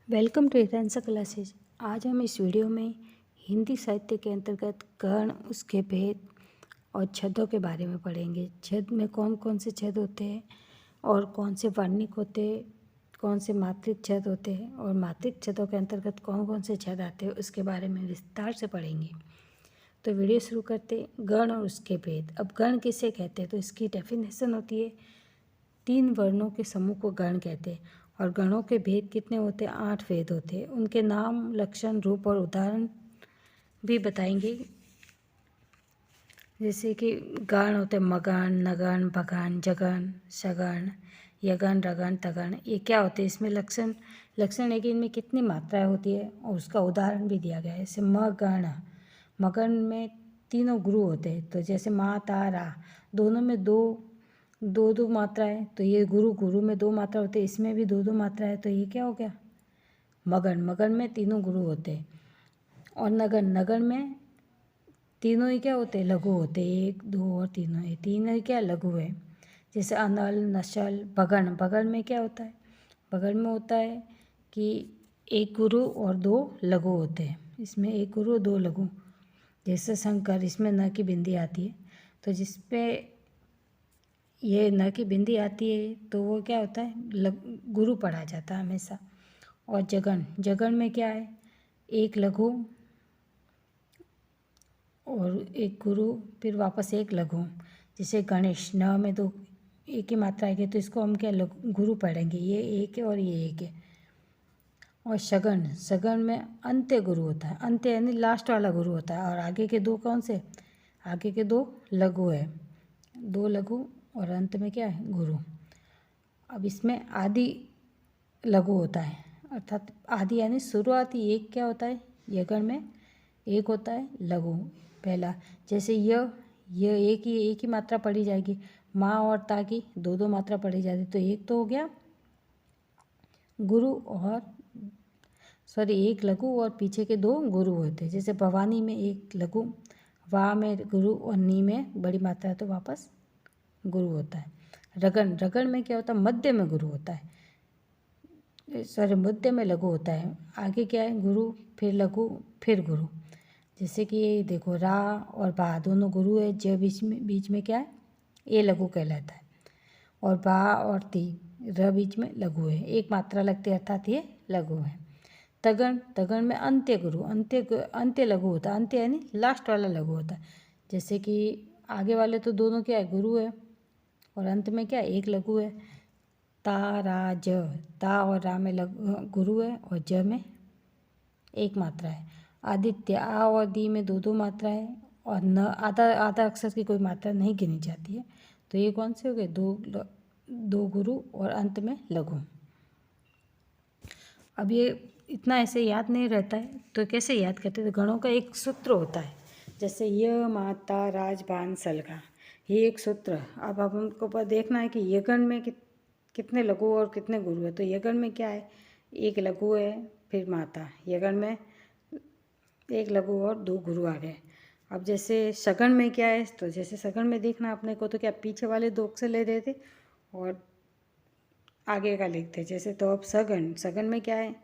Welcome to एकांशा classes. आज हम इस वीडियो में हिंदी साहित्य के अंतर्गत गण, उसके भेद और छंदों के बारे में पढ़ेंगे। छंद में कौन कौन से छंद होते हैं और कौन से वर्णिक होते हैं, कौन से मात्रिक छंद होते हैं और मात्रिक छंदों के अंतर्गत कौन कौन से छंद आते हैं, उसके बारे में विस्तार से पढ़ेंगे। तो वीडियो शुरू करते हैं। गण और उसके भेद। अब गण किसे कहते हैं, तो इसकी डेफिनेशन होती है 3 वर्णों के समूह को गण कहते हैं। और गणों के भेद कितने होते हैं? 8 भेद होते हैं। उनके नाम, लक्षण, रूप और उदाहरण भी बताएंगे। जैसे कि गण होते हैं मगन, नगन, भगन, जगन, सगन, यगन, रगन, तगन। ये क्या होते हैं? इसमें लक्षण है कि इनमें कितनी मात्राएं होती है और उसका उदाहरण भी दिया गया है। जैसे मगन, मगन में तीनों गुरु होते हैं। तो जैसे मा, ता, रा, दोनों में दो मात्रा है, तो ये गुरु में 2 मात्रा होते हैं, इसमें भी 2 मात्रा है, तो ये क्या हो गया? मगन में तीनों गुरु होते हैं। और नगन में तीनों ही क्या होते हैं? लघु होते हैं। 1, 2 और तीनों, ये तीनों ही क्या लघु है। जैसे अनल, नशल, बगन में क्या होता है? बगन में होता है कि 1 गुरु और 2 लघु होते हैं। इसमें 1 गुरु और 2 लघु। जैसे शंकर, इसमें न की बिंदी आती है, तो जिसपे ये न की बिंदी आती है तो वो क्या होता है? गुरु पढ़ा जाता है हमेशा। और जगन में क्या है? 1 लघु और 1 गुरु, फिर वापस 1 लघु। जैसे गणेश, न में 2 एक ही मात्रा आएगी, तो इसको हम क्या गुरु पढ़ेंगे। ये 1 है और ये 1 है। और सगन में अंत्य गुरु होता है। अंत्य यानी लास्ट वाला गुरु होता है। और आगे के 2 कौन से? आगे के 2 लघु है। 2 लघु और अंत में क्या है? गुरु। अब इसमें आदि लघु होता है, अर्थात आदि यानी शुरुआती 1 क्या होता है? यगण में 1 होता है लघु पहला। जैसे यह एक ही मात्रा पढ़ी जाएगी। माँ और ता की 2 मात्रा पढ़ी जाती, तो 1 तो हो गया गुरु और 1 लघु और पीछे के 2 गुरु होते हैं। जैसे भवानी में 1 लघु, वा में गुरु और नी में बड़ी मात्रा है, तो वापस गुरु होता है। रगन में क्या होता है? मध्य में गुरु होता है, मध्य में लघु होता है। आगे क्या है? गुरु, फिर लघु, फिर गुरु। जैसे कि ये देखो, रा और बा दोनों गुरु है। ज बीच में क्या है? ए लघु कहलाता है। और बा और ती, र बीच में लघु है, 1 मात्रा लगती है, अर्थात ये लघु है। तगन में अंत्य गुरु, अंत्य लघु होता है। अंत्य यानी लास्ट वाला लघु होता है। जैसे कि आगे वाले तो दोनों क्या है? गुरु है, और अंत में क्या है? 1 लघु है। ता, रा, ज, ता और रा में गुरु है और ज में 1 मात्रा है। आदित्य, आ और दी में 2 मात्रा है, और न आधा अक्षर की कोई मात्रा नहीं गिनी जाती है। तो ये कौन से हो गए? 2 गुरु और अंत में लघु। अब ये इतना ऐसे याद नहीं रहता है, तो कैसे याद करते हैं? तो गणों का एक सूत्र होता है। जैसे य, माता, राज, बान, सलगा, ये एक सूत्र। अब हमको पर देखना है कि यगन में कितने लघु और कितने गुरु है। तो यगन में क्या है? 1 लघु है, फिर माता। यगन में 1 लघु और 2 गुरु आ गए। अब जैसे सगन में क्या है? तो जैसे सगन में देखना अपने को, तो क्या पीछे वाले 2 अक्षर ले रहे थे और आगे का लिखते। जैसे तो अब सगन में क्या है?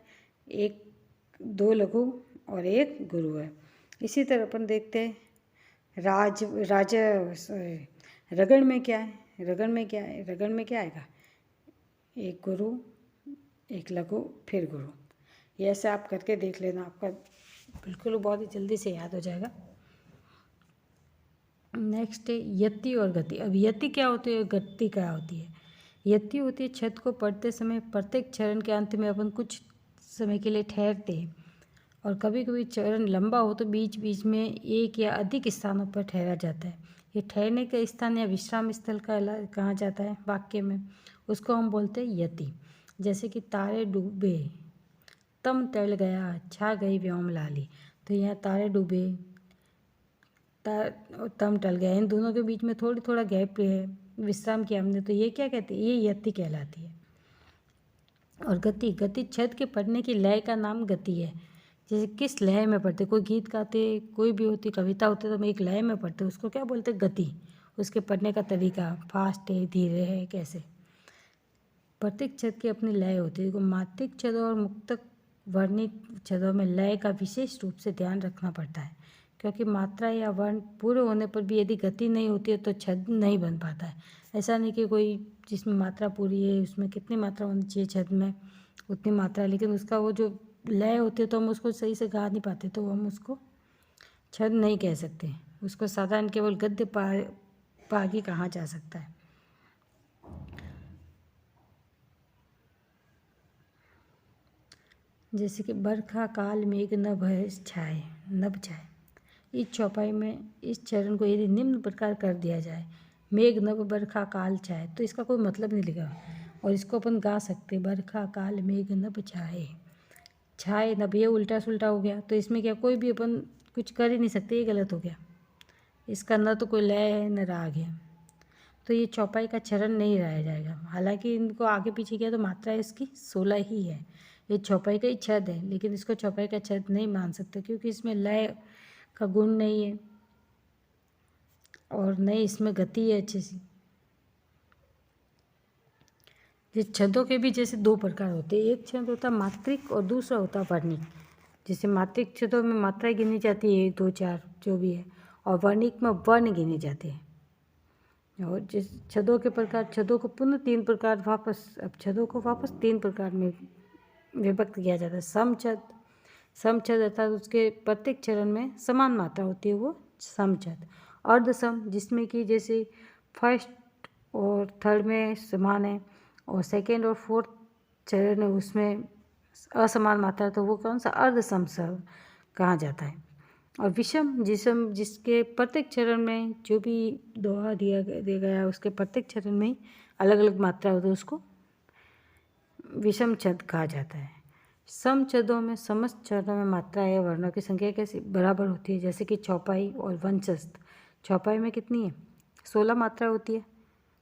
2 लघु और 1 गुरु है। इसी तरह अपन देखते हैं रगड़ में क्या है? रगड़ में क्या आएगा? 1 गुरु, 1 लघु, फिर गुरु। ये ऐसे आप करके देख लेना, आपका बिल्कुल बहुत ही जल्दी से याद हो जाएगा। नेक्स्ट है यति और गति। अब यति क्या होती है, गति क्या होती है? यति होती है छंद को पढ़ते समय प्रत्येक चरण के अंत में अपन कुछ समय के लिए ठहरते हैं, और कभी कभी चरण लंबा हो तो बीच बीच में 1 या अधिक स्थानों पर ठहरा जाता है। ये ठहरने का स्थान या विश्राम स्थल का कहा जाता है वाक्य में, उसको हम बोलते हैं यति। जैसे कि तारे डूबे, तम टल गया, छा गई व्योम लाली। तो यहाँ तारे डूबे, तम टल गया, इन दोनों के बीच में थोड़ा गैप है, विश्राम किया हमने, तो ये क्या कहते हैं? ये यति कहलाती है। और गति छंद के पढ़ने की लय का नाम गति है। जैसे किस लय में पढ़ते, कोई गीत गाते, कोई भी होती कविता होती, तो हम एक लय में पढ़ते, उसको क्या बोलते? गति। उसके पढ़ने का तरीका फास्ट है, धीरे है, कैसे। प्रत्येक छंद की अपनी लय होती है। मात्रिक छंद और मुक्तक वर्णित छंदों में लय का विशेष रूप से ध्यान रखना पड़ता है, क्योंकि मात्रा या वर्ण पूरे होने पर भी यदि गति नहीं होती है तो छंद नहीं बन पाता है। ऐसा नहीं कि कोई जिसमें मात्रा पूरी है उसमें कितनी मात्रा होनी चाहिए छंद में उतनी मात्रा, लेकिन उसका वो जो लय होती है तो हम उसको सही से गा नहीं पाते, तो हम उसको छंद नहीं कह सकते। उसको साधारण केवल गद्य पागी कहा जा सकता है। जैसे कि बरखा काल मेघ नभ छाए, नभ छाए। इस चौपाई में इस चरण को यदि निम्न प्रकार कर दिया जाए, मेघ नभ बरखा काल छाए, तो इसका कोई मतलब नहीं लिखा और इसको अपन गा सकते, बरखा काल मेघ नभ छाए। छाए नभ ये उल्टा सुल्टा हो गया, तो इसमें क्या कोई भी अपन कुछ कर ही नहीं सकते, ये गलत हो गया। इसका न तो कोई लय है न राग है, तो ये चौपाई का चरण नहीं रहा जाएगा। हालांकि इनको आगे पीछे किया तो मात्रा इसकी 16 ही है। ये चौपाई का ही छंद है, लेकिन इसको चौपाई का छंद नहीं मान सकते क्योंकि इसमें लय का गुण नहीं है और नहीं इसमें गति है अच्छी सी। ये छंदों के भी जैसे दो प्रकार होते हैं, एक छंद होता है मात्रिक और दूसरा होता है वर्णिक। जैसे मात्रिक छंदों में मात्राएं गिनी जाती है 1 2 4 जो भी है, और वर्णिक में वर्ण गिने जाते हैं। और जिस छंदों के प्रकार, छंदों को पुनः 3 प्रकार वापस, अब छंदों को वापस 3 प्रकार में विभक्त किया जाता है। समछंद, समछंद अर्थात उसके प्रत्येक चरण में समान मात्रा होती है, वो समछंद। अर्धसम, जिसमें कि जैसे फर्स्ट और थर्ड में समान है और सेकेंड और फोर्थ चरण है उसमें असमान मात्रा है, तो वो कौन सा अर्धसम कहा जाता है। और विषम, जिसके प्रत्येक चरण में जो भी दोहा दिया गया उसके प्रत्येक चरण में अलग अलग मात्रा होती है, उसको विषम छंद कहा जाता है। सम छंदों में समस्त चरणों में मात्रा या वर्णों की संख्या कैसी बराबर होती है, जैसे कि चौपाई और वंशस्थ। चौपाई में कितनी है 16 मात्रा होती है,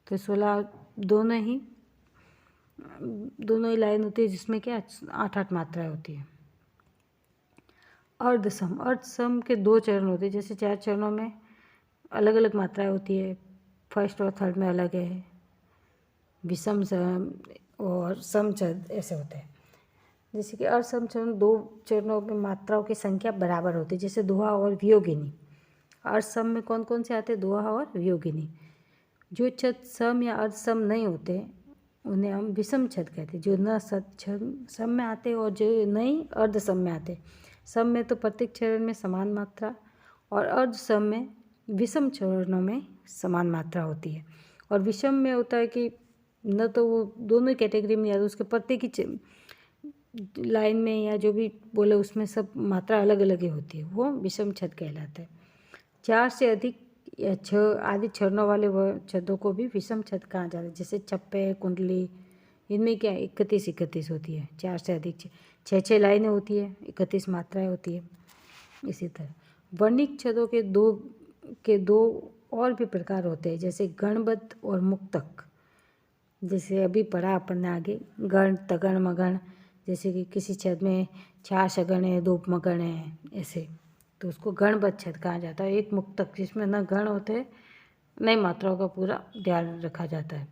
तो 16 दोनों ही लाइन होती है जिसमें क्या 8 मात्राएं होती है। अर्धसम, अर्धसम के 2 चरण होते हैं, जैसे 4 चरणों में अलग अलग मात्राएं होती है, फर्स्ट और थर्ड में अलग है, विषम सम और समछंद ऐसे होते हैं। जैसे कि असम चरण 2 चरणों में मात्राओं की संख्या बराबर होती है, जैसे दोहा और वियोगिनी। असम में कौन कौन से आते हैं, दोहा और वियोगिनी। जो छंद सम या अर्धसम नहीं होते उन्हें हम विषम छंद कहते हैं, जो न सम में आते और जो नहीं अर्धसम में आते। सम में तो प्रत्येक चरण में समान मात्रा और अर्धसम में विषम चरणों में समान मात्रा होती है। और विषम में होता है कि न तो वो दोनों ही कैटेगरी में या तो उसके प्रत्येक ही लाइन में या जो भी बोले उसमें सब मात्रा अलग अलग ही होती है, वो विषम छंद कहलाता है। 4 से अधिक या 6 आदि चरणों वाले छंदों को भी विषम छंद कहा जाता है, जैसे चप्पे कुंडली। इनमें क्या 31 होती है, 4 से अधिक 6 लाइनें होती है, 31 मात्राएं होती है। इसी तरह वर्णिक छंदों के दो और भी प्रकार होते हैं, जैसे गणबद्ध और मुक्तक। जैसे अभी पढ़ा अपन ने आगे, गण तगण मगण, जैसे कि किसी छंद में 4 सगण है 2 मगण है ऐसे, तो उसको गणबद्ध छंद कहा जाता है। एक मुक्तक जिसमें न गण होते नई मात्राओं का पूरा ध्यान रखा जाता है,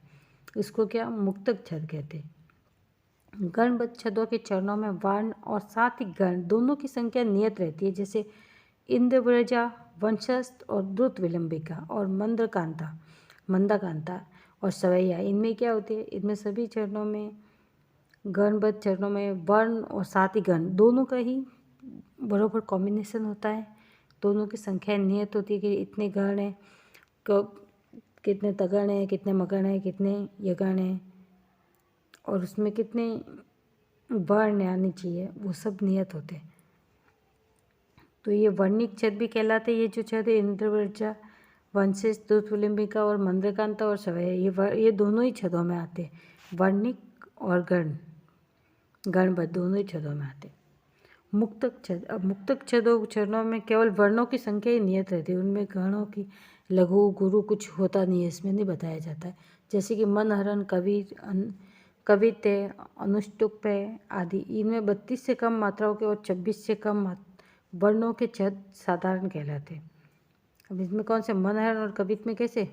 इसको क्या मुक्तक छंद कहते हैं। गणबद्ध छंदों के चरणों में वर्ण और साथ ही गण दोनों की संख्या नियत रहती है, जैसे इंद्रव्रजा, वंशस्थ और द्रुत विलंबिका और मंदाकांता और सवैया। इनमें क्या होती है, इनमें सभी चरणों में गणबद्ध चरणों में वर्ण और साथ ही गण दोनों का ही बराबर कॉम्बिनेशन होता है, दोनों की संख्या नियत होती है कि इतने गण हैं, कितने तगण हैं, कितने मगण हैं, कितने यगण हैं और उसमें कितने वर्ण आनी चाहिए, वो सब नियत होते हैं। तो ये वर्णिक छंद भी कहलाते हैं। ये जो छंद है इंद्रव्रजा, वंशिष्ठ, द्रुतविलंबिका और मंद्रकांता और सवैया, ये दोनों ही छंदों में आते हैं, वर्णिक और गणबद्ध दोनों ही छंदों में आते हैं। मुक्तक छंद, अब मुक्तक चरणों में केवल वर्णों की संख्या ही नियत रहती है, उनमें गणों की लघु गुरु कुछ होता नहीं है, इसमें नहीं बताया जाता है। जैसे कि मनहरण, कवित्य, अनुष्टुप आदि, इनमें 32 से कम मात्राओं के और 26 से कम वर्णों के छंद साधारण कहलाते हैं। अब इसमें कौन से मनहरण और कवित्त में कैसे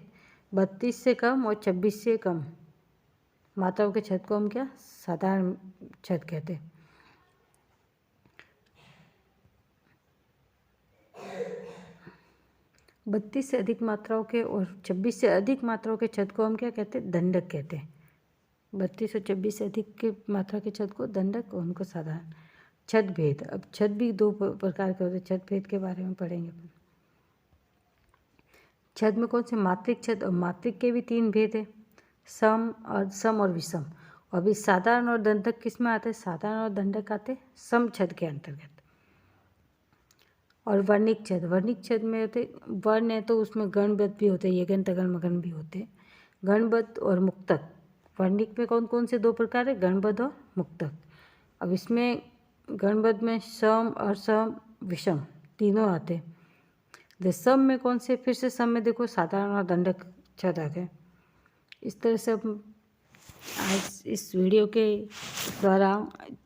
32 से कम और 26 से कम मात्राओं के छंद को हम क्या साधारण छंद कहते हैं। 32 से अधिक मात्राओं के और 26 से अधिक मात्राओं के छद को हम क्या कहते हैं? दंडक कहते हैं। 32 और 26 से अधिक के मात्रा के छद को दंडक और उनको साधारण। छद भेद, अब छद भी दो प्रकार के होते हैं, छद भेद के बारे में पढ़ेंगे। छद में कौन से? मात्रिक छद, और मात्रिक के भी 3 भेद है, सम और विषम। और अभी साधारण और दंडक किस में आते हैं? साधारण और दंडक आते हैं सम छद के अंतर्गत। और वर्णिक छद, वर्णिक छद में होते वर्ण है तो उसमें गणबद्ध भी होते हैं, यगन तगन मगन भी होते हैं। गणबद्ध और मुक्तक। वर्णिक में कौन कौन से 2 प्रकार है? गणबद्ध और मुक्तक। अब इसमें गणबद्ध में सम और सम विषम तीनों आते हैं। सम में कौन से? फिर से सम में देखो साधारण और दंडक छद आ गए। इस तरह से हम आज इस वीडियो के द्वारा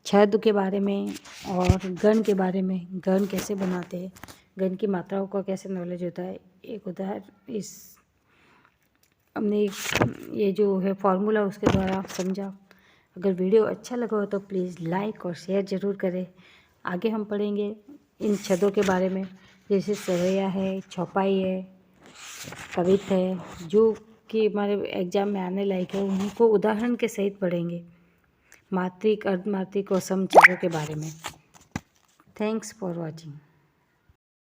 छद के बारे में और गण के बारे में, गण कैसे बनाते हैं, गण की मात्राओं का कैसे नॉलेज होता है, एक उदाहरण इस हमने ये जो है फॉर्मूला उसके द्वारा समझा। अगर वीडियो अच्छा लगा हो तो प्लीज़ लाइक और शेयर ज़रूर करें। आगे हम पढ़ेंगे इन छदों के बारे में, जैसे सरैया है, चौपाई है, कवित है, जो कि हमारे एग्जाम में आने लायक है, उनको उदाहरण के सहित पढ़ेंगे। मात्रिक, अर्धमात्रिक और सम छदों के बारे में। Thanks for watching.